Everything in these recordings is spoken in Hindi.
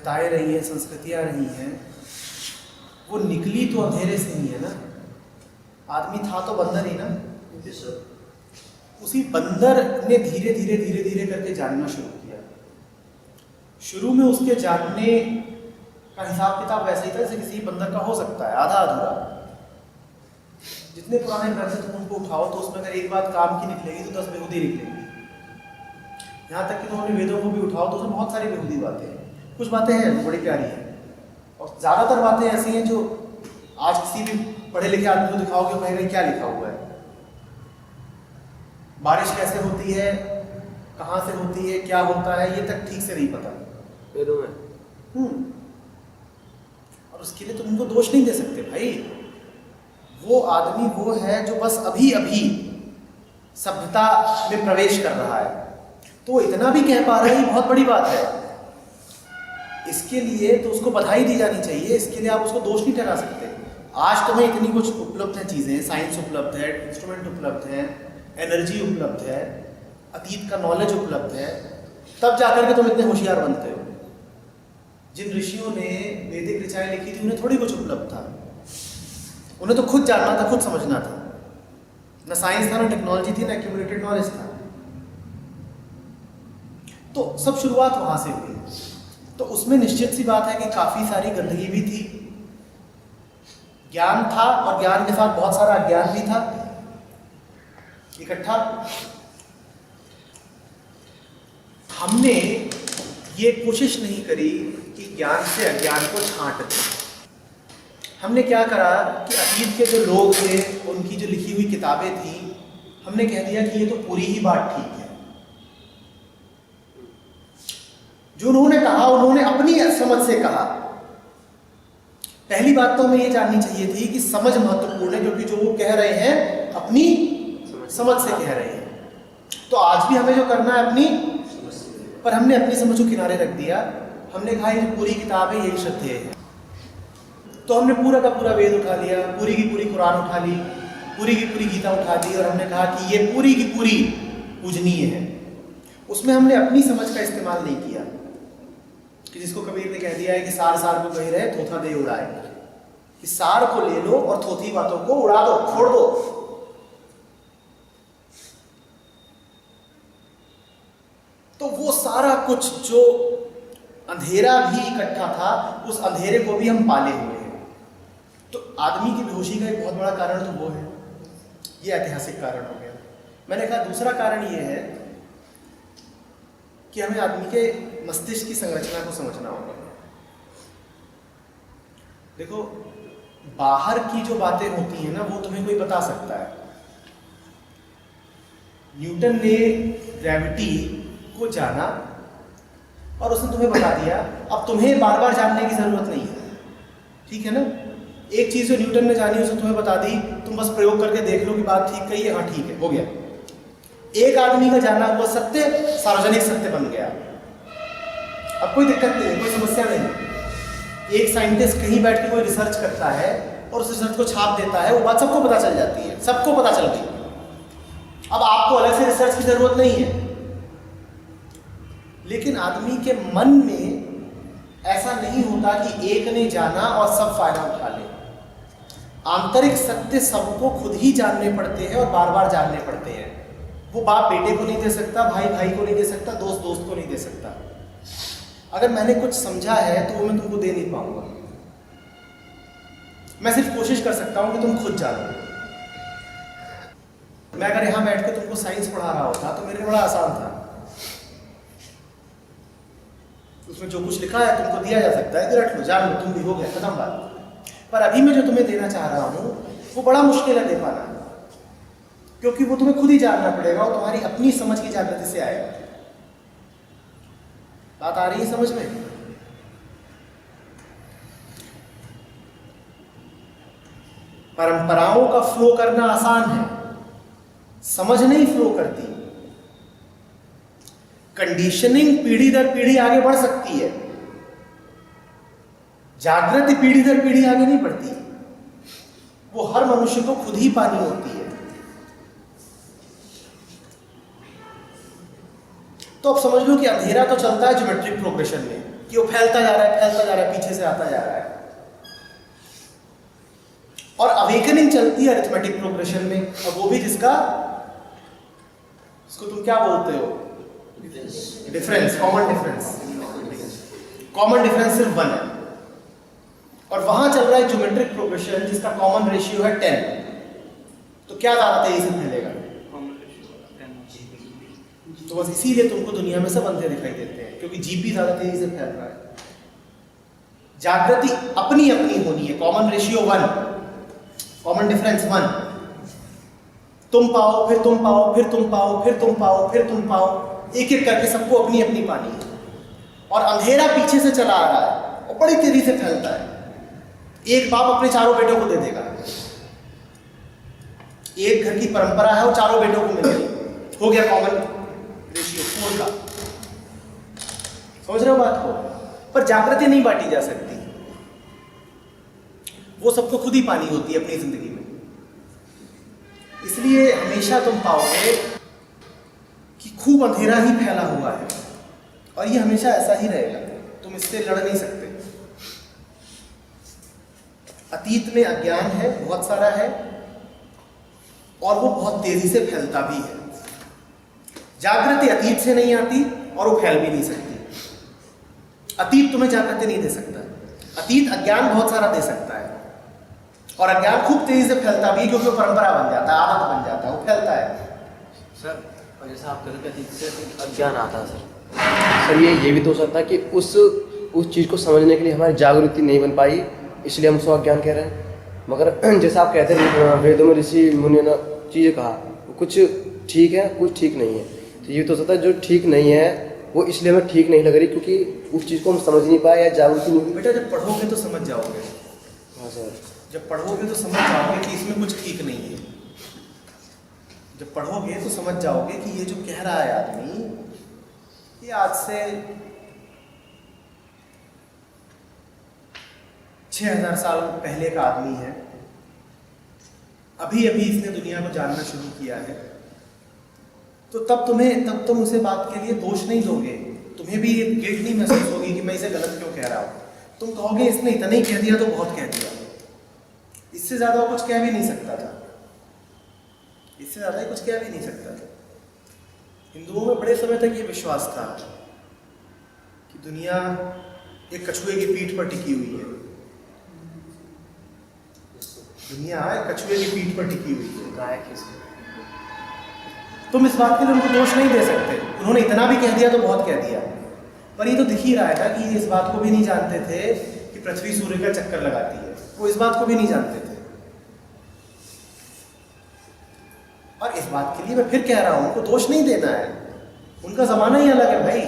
सभ्यताएं रही हैं, संस्कृतियां रही हैं, वो निकली तो अंधेरे से ही है ना। आदमी था तो बंदर ही ना। उसी बंदर ने धीरे धीरे धीरे धीरे करके जानना शुरू किया। शुरू में उसके जानने का हिसाब किताब वैसे ही था जैसे किसी बंदर का हो सकता है, आधा अधूरा। जितने पुराने ग्रंथ तुम उनको उठाओ तो उसमें अगर एक बात काम की निकलेगी तो 10 बेहूदी निकलेगी। यहाँ तक कि तुम अपने वेदों को भी उठाओ तो उसमें बहुत सारी बेहूदी बातें हैं। कुछ बातें हैं जो बड़ी प्यारी हैं, और ज़्यादातर बातें ऐसी हैं जो आज किसी भी पढ़े लिखे आदमी को दिखाओगे कहेगा क्या लिखा हुआ है। बारिश कैसे होती है, कहाँ से होती है, क्या होता है, ये तक ठीक से नहीं पता वेदों में। और उसके लिए तुम उनको दोष नहीं दे सकते भाई। वो आदमी वो है जो बस अभी अभी सभ्यता में प्रवेश कर रहा है, तो इतना भी कह पा रहा है, ये बहुत बड़ी बात है। इसके लिए तो उसको बधाई दी जानी चाहिए। इसके लिए आप उसको दोष नहीं ठहरा सकते। आज तुम्हें इतनी कुछ उपलब्ध है चीज़ें, साइंस उपलब्ध है, इंस्ट्रूमेंट उपलब्ध है, एनर्जी उपलब्ध है, अतीत का नॉलेज उपलब्ध है, तब जाकर के तुम इतने होशियार बनते हो। जिन ऋषियों ने वैदिक ऋचाएं लिखी थी उन्हें थोड़ी कुछ उपलब्ध था। उन्हें तो खुद जानना था, खुद समझना था। ना साइंस था, ना टेक्नोलॉजी थी, ना एक्यूमुलेटेड नॉलेज था। तो सब शुरुआत वहां से हुई। तो उसमें निश्चित सी बात है कि काफी सारी गंदगी भी थी, ज्ञान था, और ज्ञान के साथ बहुत सारा अज्ञान भी था इकट्ठा। हमने ये कोशिश नहीं करी कि ज्ञान से अज्ञान को छांट दें। हमने क्या करा कि अतीत के जो लोग थे, उनकी जो लिखी हुई किताबें थी, हमने कह दिया कि ये तो पूरी ही बात ठीक है। जो उन्होंने कहा उन्होंने अपनी समझ से कहा। पहली बात तो हमें ये जाननी चाहिए थी कि समझ महत्वपूर्ण है, क्योंकि जो वो कह रहे हैं अपनी समझ से कह रहे हैं। तो आज भी हमें जो करना है अपनी, पर हमने अपनी समझ को किनारे रख दिया। हमने कहा ये पूरी किताब है, यही श्रद्धेय है। तो हमने पूरा का पूरा वेद उठा लिया, पूरी की पूरी कुरान उठा ली, पूरी की पूरी गीता उठा ली, और हमने कहा कि ये पूरी की पूरी पूजनीय है। उसमें हमने अपनी समझ का इस्तेमाल नहीं किया कि जिसको कबीर ने कह दिया है कि सार सार को कह रहे थोथा दे उड़ाए, कि सार को ले लो और थोथी बातों को उड़ा दो, छोड़ दो। तो वो सारा कुछ जो अंधेरा भी इकट्ठा था, उस अंधेरे को भी हम पाले हुए हैं। तो आदमी की बेहोशी का एक बहुत बड़ा कारण तो वो है, ये ऐतिहासिक कारण हो गया। मैंने कहा दूसरा कारण ये है कि हमें आदमी के मस्तिष्क की संरचना को समझना होगा। देखो, बाहर की जो बातें होती हैं ना, वो तुम्हें कोई बता सकता है। न्यूटन ने ग्रेविटी को जाना और उसने तुम्हें बता दिया। अब तुम्हें बार बार जानने की जरूरत नहीं है, ठीक है ना। एक चीज जो न्यूटन ने जानी उसने तुम्हें बता दी, तुम बस प्रयोग करके देख लो कि बात ठीक कही है, हाँ ठीक है, हो गया। एक आदमी का जाना हुआ सत्य सार्वजनिक सत्य बन गया। अब कोई दिक्कत नहीं है, कोई समस्या नहीं। एक साइंटिस्ट कहीं बैठ के कोई रिसर्च करता है और उस रिसर्च को छाप देता है, वो बात सबको पता चल जाती है, सबको पता चल गई। अब आपको अलग से रिसर्च की जरूरत नहीं है। लेकिन आदमी के मन में ऐसा नहीं होता कि एक ने जाना और सब फायदा उठा ले। आंतरिक सत्य सबको खुद ही जानने पड़ते हैं और बार बार जानने पड़ते हैं। वो बाप बेटे को नहीं दे सकता, भाई भाई को नहीं दे सकता, दोस्त दोस्त को नहीं दे सकता। अगर मैंने कुछ समझा है तो वो मैं तुमको दे नहीं पाऊंगा। मैं सिर्फ कोशिश कर सकता हूं कि तुम खुद जानो। मैं अगर यहां बैठ के तुमको साइंस पढ़ा रहा होता तो मेरे लिए बड़ा आसान था। उसमें जो कुछ लिखा है तुमको दिया जा सकता है कि रट लो, जान लो, तुम भी हो गया, खत्म बात। पर अभी मैं जो तुम्हें देना चाह रहा हूं वो बड़ा मुश्किल है दे पाना, क्योंकि वो तुम्हें खुद ही जानना पड़ेगा और तुम्हारी अपनी समझ की जागृति से आएगा। बात आ रही है समझ में? परंपराओं का फ्लो करना आसान है, समझ नहीं फ्लो करती। कंडीशनिंग पीढ़ी दर पीढ़ी आगे बढ़ सकती है, जागृति पीढ़ी दर पीढ़ी आगे नहीं बढ़ती। वो हर मनुष्य को खुद ही पानी होती है। तो अब समझ लो कि अंधेरा तो चलता है ज्योमेट्रिक प्रोग्रेशन में। कि वो फैलता जा रहा है, फैलता जा रहा है, पीछे से आता जा रहा है। और अवेकनिंग चलती है अरिथमेटिक प्रोग्रेशन में, और वो भी जिसका, इसको तुम क्या बोलते हो, difference, common difference. Common difference सिर्फ 1 है, और वहां चल रहा है ज्योमेट्रिक प्रोग्रेशन जिसका कॉमन रेशियो है 10। तो क्या ज्यादा तेजी से फैलेगा? तो बस इसीलिए तुमको दुनिया में सब अंधे दिखाई देते हैं, क्योंकि जीपी ज्यादा तेजी से फैल रहा है। जागृति अपनी अपनी होनी है, कॉमन रेशियो 1, कॉमन डिफरेंस 1। तुम पाओ, फिर तुम पाओ, फिर तुम पाओ, फिर तुम पाओ, फिर तुम पाओ, एक एक करके सबको अपनी अपनी पानी है। और अंधेरा पीछे से चला आ रहा है और बड़ी तेजी से फैलता है। एक बाप अपने चारों बेटों को दे देगा, एक घर की परंपरा है, वो चारों बेटों को मिल गई, हो गया कॉमन रेशियो 4 का। समझ रहे हो बात को? पर जागृति नहीं बांटी जा सकती, वो सबको खुद ही पानी होती है अपनी जिंदगी में। इसलिए हमेशा तुम पाओगे कि खूब अंधेरा ही फैला हुआ है, और ये हमेशा ऐसा ही रहेगा, तुम इससे लड़ नहीं सकते। अतीत में अज्ञान है, बहुत सारा है, और वो बहुत तेजी से फैलता भी है। जागृति अतीत से नहीं आती और वो फैल भी नहीं सकती। अतीत तुम्हें जागृति नहीं दे सकता, अतीत अज्ञान बहुत सारा दे सकता है, और अज्ञान खूब तेजी से फैलता भी है, क्योंकि वो परंपरा बन जाता है, आदत बन जाता है, वो फैलता है। सर और जैसा आप कहते हैं अतीत से अज्ञान आता है सर, ये भी तो हो सकता है कि उस चीज़ को समझने के लिए हमारी जागृति नहीं बन पाई, इसलिए हम उसको अज्ञान कह रहे हैं। मगर जैसा आप कहते हैं वेदों में ऋषि मुनि ने चीज़ें कहा, कुछ ठीक है, कुछ ठीक नहीं है। तो ये तो हो सकता है जो ठीक नहीं है वो इसलिए हमें ठीक नहीं लग रही क्योंकि उस चीज़ को हम समझ नहीं पाए या जागृति नहीं। बेटा जब पढ़ोगे तो समझ जाओगे। हाँ सर, जब पढ़ोगे तो समझ जाओगे कि इसमें कुछ ठीक नहीं है। जब पढ़ोगे तो समझ जाओगे कि ये जो कह रहा है आदमी, ये आज से 6000 साल पहले का आदमी है, अभी अभी इसने दुनिया को जानना शुरू किया है। तो तब तुम उसे बात के लिए दोष नहीं दोगे, तुम्हें भी ये गिल्ट नहीं महसूस होगी कि मैं इसे गलत क्यों कह रहा हूँ। तुम कहोगे इसने इतना ही कह दिया तो बहुत कह दिया, इससे ज़्यादा कुछ कह भी नहीं सकता था, इससे ज़्यादा ही कुछ कह भी नहीं सकता था। हिंदुओं में बड़े समय तक ये विश्वास था कि दुनिया एक कछुए की पीठ पर टिकी हुई है, दुनिया एक कछुए की पीठ पर टिकी हुई है। गाय किसी तुम इस बात के लिए उनको दोष नहीं दे सकते, उन्होंने इतना भी कह दिया तो बहुत कह दिया। पर ये तो दिख ही रहा है ना कि ये इस बात को भी नहीं जानते थे कि पृथ्वी सूर्य का चक्कर लगाती है, वो इस बात को भी नहीं जानते थे। और इस बात के लिए मैं फिर कह रहा हूं, उनको दोष नहीं देना है, उनका जमाना ही अलग है भाई।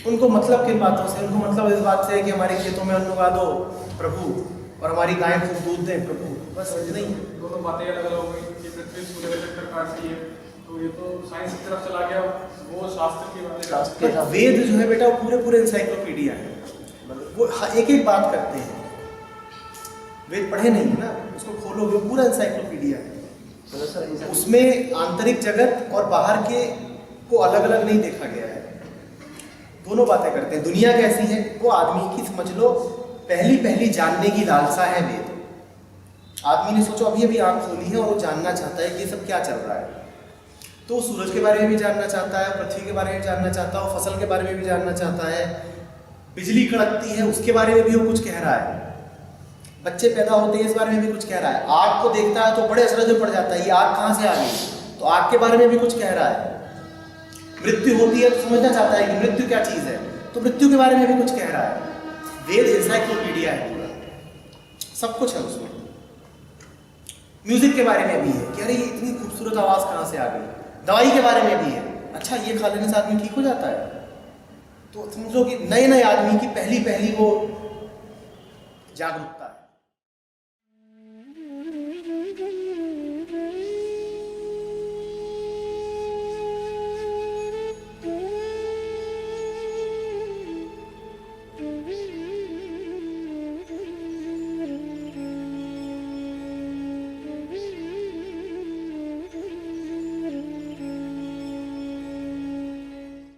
उनको मतलब किन बातों से, उनको मतलब इस बात से है कि हमारे खेतों में अन्न उगा दो प्रभु, और हमारी गायें खूब दूध दें प्रभु, बस नहीं है। दोनों बातें अलग अलग हो गई कि पृथ्वी सूर्य का चक्कर काटती है, तो ये तो साइंस की तरफ चला गया, वो शास्त्र की बातें। पर वेद जो है बेटा वो पूरे इंसाइक्लोपीडिया है, वो एक एक बात करते हैं। वेद पढ़े नहीं है ना, उसको खोलोगे पूरा इंसाइक्लोपीडिया है। उसमें आंतरिक जगत और बाहर के को अलग अलग नहीं देखा गया है, दोनों बातें करते हैं। दुनिया कैसी है वो आदमी की समझ लो पहली जानने की लालसा है वेद। आदमी ने सोचो अभी अभी आंख खोली है और वो जानना चाहता है कि ये सब क्या चल रहा है, तो सूरज के बारे में भी जानना चाहता है, पृथ्वी के बारे में भी जानना चाहता है, फसल के बारे में भी जानना चाहता है, बिजली कड़कती है उसके बारे में भी वो कुछ कह रहा है, बच्चे पैदा होते हैं इस बारे में भी कुछ कह रहा है, आग को देखता है तो बड़े अचरज में पड़ जाता है ये आग कहाँ से आ गई, तो आग के बारे में भी कुछ कह रहा है। मृत्यु होती है तो समझना चाहता है कि मृत्यु क्या चीज़ है, तो मृत्यु के बारे में भी कुछ कह रहा है। वेद इंसाइक्लोपीडिया है पूरा, सब कुछ है उसमें। म्यूजिक के बारे में भी है कि अरे ये इतनी खूबसूरत आवाज़ कहाँ से आ गई, दवाई के बारे में भी है, अच्छा ये खा लेने से आदमी ठीक हो जाता है। तो समझो कि नए नए आदमी की पहली वो जागरूकता है।